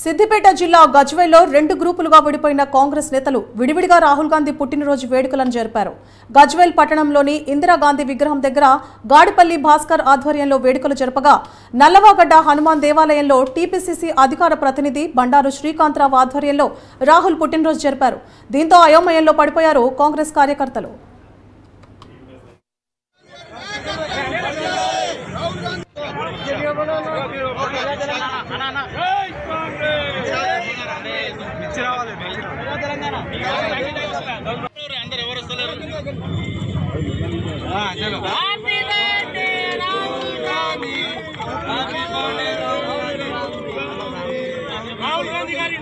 సిద్దిపేట జిల్లా గజ్వేల్లో రెండు గ్రూపులుగా విడిపోయిన కాంగ్రెస్ నేతలు విడివిడిగా రాహుల్ గాంధీ పుట్టినరోజు వేడుకలను జరిపారు. గజ్వేల్ పట్టణంలోని ఇందిరాగాంధీ విగ్రహం దగ్గర గాడిపల్లి భాస్కర్ ఆధ్వర్యంలో వేడుకలు జరపగా, నల్లవాగడ్డ హనుమాన్ దేవాలయంలో టీపీసీసీ అధికార ప్రతినిధి బండారు శ్రీకాంతరావు ఆధ్వర్యంలో రాహుల్ పుట్టినరోజు జరిపారు. దీంతో అయోమయంలో పడిపోయారు కాంగ్రెస్ కార్యకర్తలు. राहुल गांधी गारी